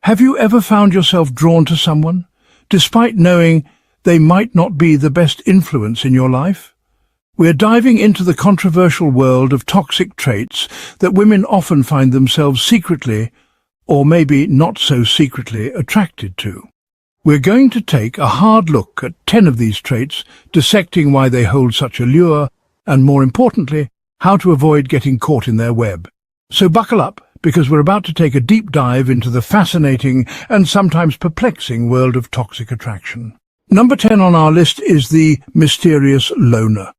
Have you ever found yourself drawn to someone, despite knowing they might not be the best influence in your life? We're diving into the controversial world of toxic traits that women often find themselves secretly, or maybe not so secretly, attracted to. We're going to take a hard look at 10 of these traits, dissecting why they hold such allure, and more importantly, how to avoid getting caught in their web. So buckle up, because we're about to take a deep dive into the fascinating and sometimes perplexing world of toxic attraction. Number 10 on our list is the mysterious loner.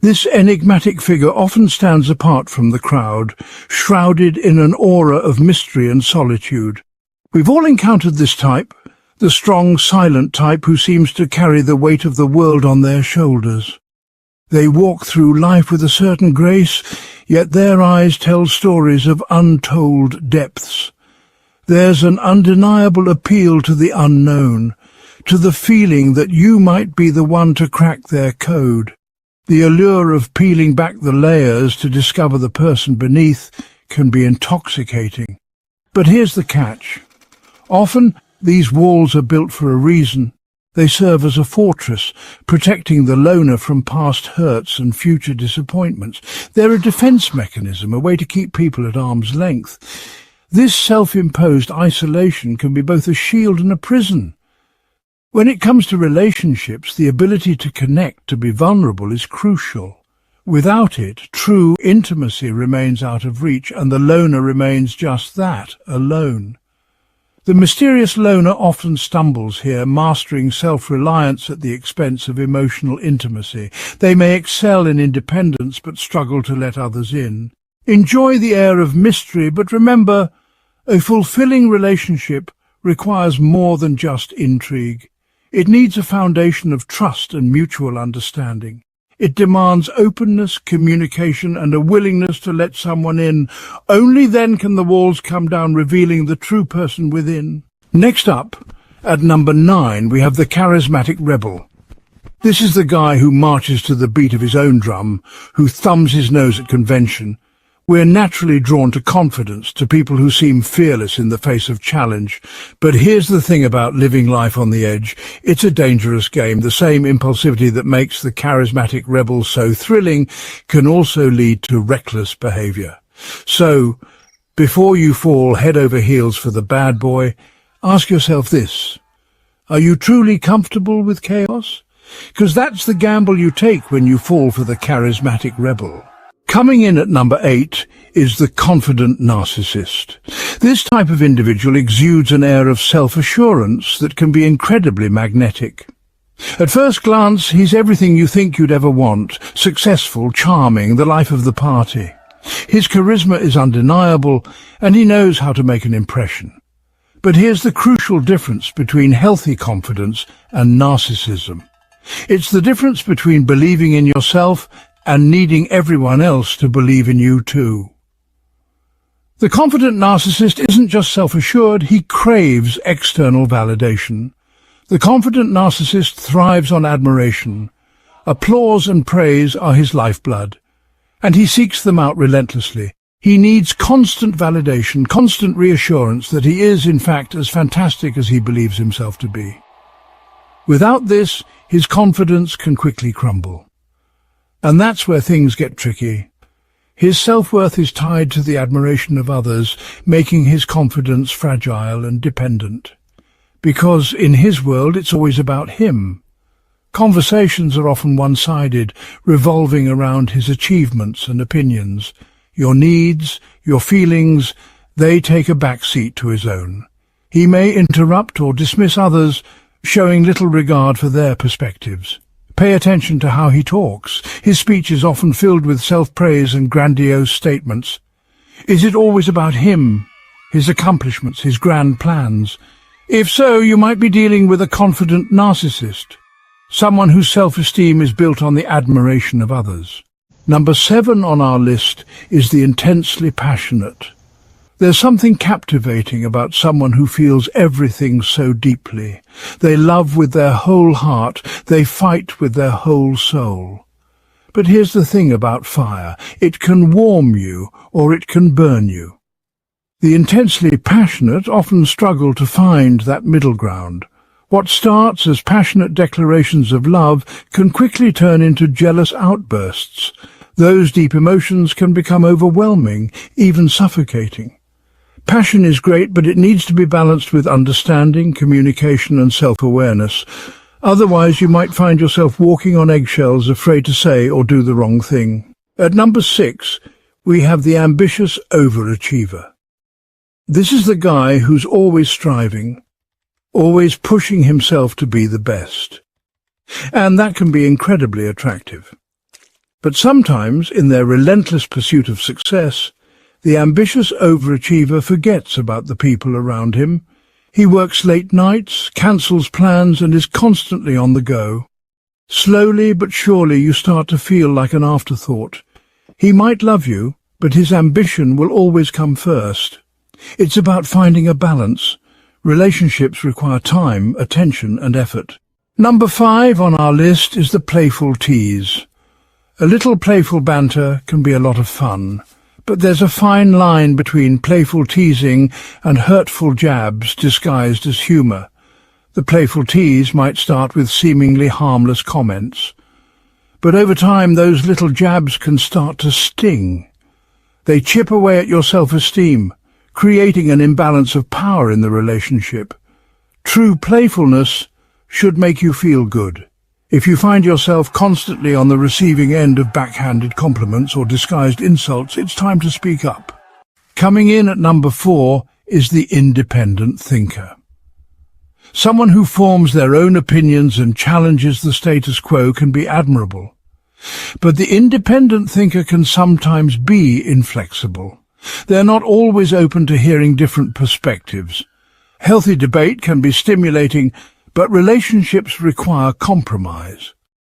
This enigmatic figure often stands apart from the crowd, shrouded in an aura of mystery and solitude. We've all encountered this type, the strong, silent type who seems to carry the weight of the world on their shoulders. They walk through life with a certain grace, yet their eyes tell stories of untold depths. There's an undeniable appeal to the unknown, to the feeling that you might be the one to crack their code. The allure of peeling back the layers to discover the person beneath can be intoxicating. But here's the catch. Often, these walls are built for a reason. They serve as a fortress, protecting the loner from past hurts and future disappointments. They're a defense mechanism, a way to keep people at arm's length. This self-imposed isolation can be both a shield and a prison. When it comes to relationships, the ability to connect, to be vulnerable, is crucial. Without it, true intimacy remains out of reach, and the loner remains just that, alone. The mysterious loner often stumbles here, mastering self-reliance at the expense of emotional intimacy. They may excel in independence, but struggle to let others in. Enjoy the air of mystery, but remember, a fulfilling relationship requires more than just intrigue. It needs a foundation of trust and mutual understanding. It demands openness, communication, and a willingness to let someone in. Only then can the walls come down, revealing the true person within. Next up, at number 9, we have the charismatic rebel. This is the guy who marches to the beat of his own drum, who thumbs his nose at convention. We're naturally drawn to confidence, to people who seem fearless in the face of challenge. But here's the thing about living life on the edge. It's a dangerous game. The same impulsivity that makes the charismatic rebel so thrilling can also lead to reckless behavior. So, before you fall head over heels for the bad boy, ask yourself this. Are you truly comfortable with chaos? Because that's the gamble you take when you fall for the charismatic rebel. Coming in at number 8 is the confident narcissist. This type of individual exudes an air of self-assurance that can be incredibly magnetic. At first glance, he's everything you think you'd ever want: successful, charming, the life of the party. His charisma is undeniable, and he knows how to make an impression. But here's the crucial difference between healthy confidence and narcissism. It's the difference between believing in yourself and needing everyone else to believe in you too. The confident narcissist isn't just self-assured, he craves external validation. The confident narcissist thrives on admiration. Applause and praise are his lifeblood, and he seeks them out relentlessly. He needs constant validation, constant reassurance that he is, in fact, as fantastic as he believes himself to be. Without this, his confidence can quickly crumble. And that's where things get tricky. His self-worth is tied to the admiration of others, making his confidence fragile and dependent. Because in his world, it's always about him. Conversations are often one-sided, revolving around his achievements and opinions. Your needs, your feelings, they take a back seat to his own. He may interrupt or dismiss others, showing little regard for their perspectives. Pay attention to how he talks. His speech is often filled with self-praise and grandiose statements. Is it always about him, his accomplishments, his grand plans? If so, you might be dealing with a confident narcissist, someone whose self-esteem is built on the admiration of others. Number 7 on our list is the intensely passionate. There's something captivating about someone who feels everything so deeply. They love with their whole heart. They fight with their whole soul. But here's the thing about fire. It can warm you or it can burn you. The intensely passionate often struggle to find that middle ground. What starts as passionate declarations of love can quickly turn into jealous outbursts. Those deep emotions can become overwhelming, even suffocating. Passion is great, but it needs to be balanced with understanding, communication and self-awareness. Otherwise, you might find yourself walking on eggshells, afraid to say or do the wrong thing. At number 6, we have the ambitious overachiever. This is the guy who's always striving, always pushing himself to be the best. And that can be incredibly attractive. But sometimes, in their relentless pursuit of success, the ambitious overachiever forgets about the people around him. He works late nights, cancels plans, and is constantly on the go. Slowly but surely you start to feel like an afterthought. He might love you, but his ambition will always come first. It's about finding a balance. Relationships require time, attention, and effort. Number 5 on our list is the playful tease. A little playful banter can be a lot of fun, but there's a fine line between playful teasing and hurtful jabs disguised as humour. The playful tease might start with seemingly harmless comments, but over time those little jabs can start to sting. They chip away at your self-esteem, creating an imbalance of power in the relationship. True playfulness should make you feel good. If you find yourself constantly on the receiving end of backhanded compliments or disguised insults, it's time to speak up. Coming in at number 4 is the independent thinker. Someone who forms their own opinions and challenges the status quo can be admirable. But the independent thinker can sometimes be inflexible. They're not always open to hearing different perspectives. Healthy debate can be stimulating, but relationships require compromise.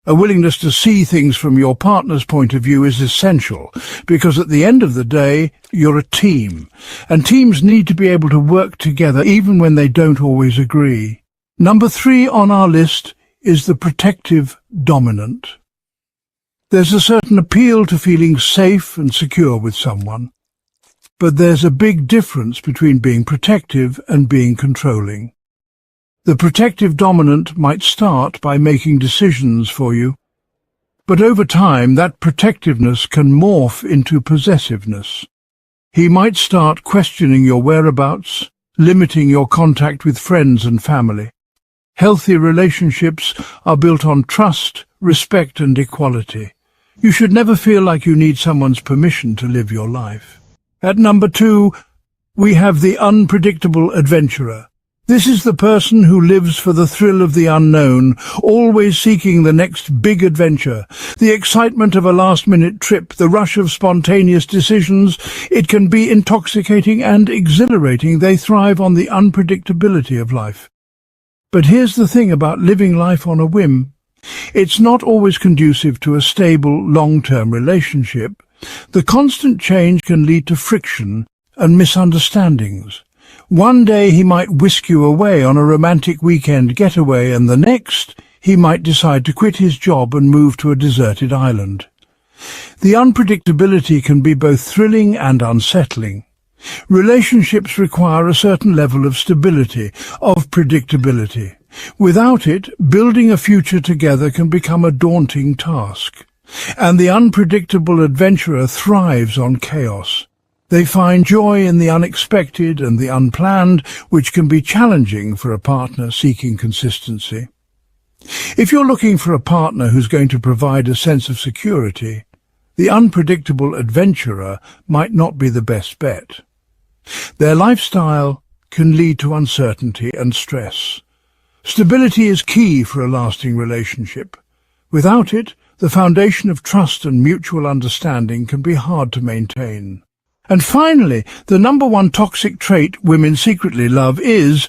A willingness to see things from your partner's point of view is essential, because at the end of the day, you're a team, and teams need to be able to work together even when they don't always agree. Number 3 on our list is the protective dominant. There's a certain appeal to feeling safe and secure with someone, but there's a big difference between being protective and being controlling. The protective dominant might start by making decisions for you, but over time that protectiveness can morph into possessiveness. He might start questioning your whereabouts, limiting your contact with friends and family. Healthy relationships are built on trust, respect and equality. You should never feel like you need someone's permission to live your life. At number 2, we have the unpredictable adventurer. This is the person who lives for the thrill of the unknown, always seeking the next big adventure, the excitement of a last-minute trip, the rush of spontaneous decisions. It can be intoxicating and exhilarating. They thrive on the unpredictability of life. But here's the thing about living life on a whim. It's not always conducive to a stable, long-term relationship. The constant change can lead to friction and misunderstandings. One day he might whisk you away on a romantic weekend getaway, and the next he might decide to quit his job and move to a deserted island. The unpredictability can be both thrilling and unsettling. Relationships require a certain level of stability, of predictability. Without it, building a future together can become a daunting task. And the unpredictable adventurer thrives on chaos. They find joy in the unexpected and the unplanned, which can be challenging for a partner seeking consistency. If you're looking for a partner who's going to provide a sense of security, the unpredictable adventurer might not be the best bet. Their lifestyle can lead to uncertainty and stress. Stability is key for a lasting relationship. Without it, the foundation of trust and mutual understanding can be hard to maintain. And finally, the number 1 toxic trait women secretly love is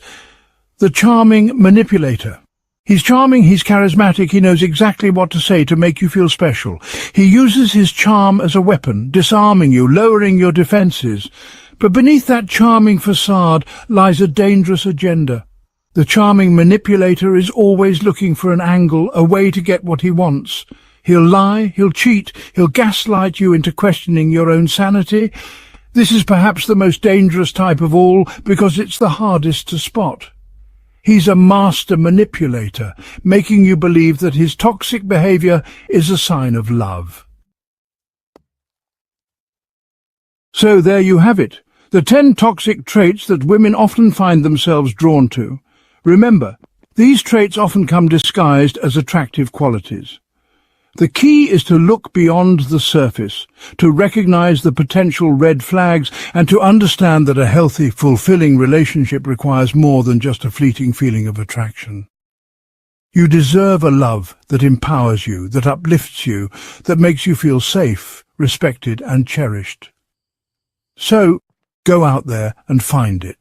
the charming manipulator. He's charming, he's charismatic, he knows exactly what to say to make you feel special. He uses his charm as a weapon, disarming you, lowering your defenses. But beneath that charming facade lies a dangerous agenda. The charming manipulator is always looking for an angle, a way to get what he wants. He'll lie, he'll cheat, he'll gaslight you into questioning your own sanity. This is perhaps the most dangerous type of all because it's the hardest to spot. He's a master manipulator, making you believe that his toxic behavior is a sign of love. So there you have it, the 10 toxic traits that women often find themselves drawn to. Remember, these traits often come disguised as attractive qualities. The key is to look beyond the surface, to recognize the potential red flags, and to understand that a healthy, fulfilling relationship requires more than just a fleeting feeling of attraction. You deserve a love that empowers you, that uplifts you, that makes you feel safe, respected, and cherished. So, go out there and find it.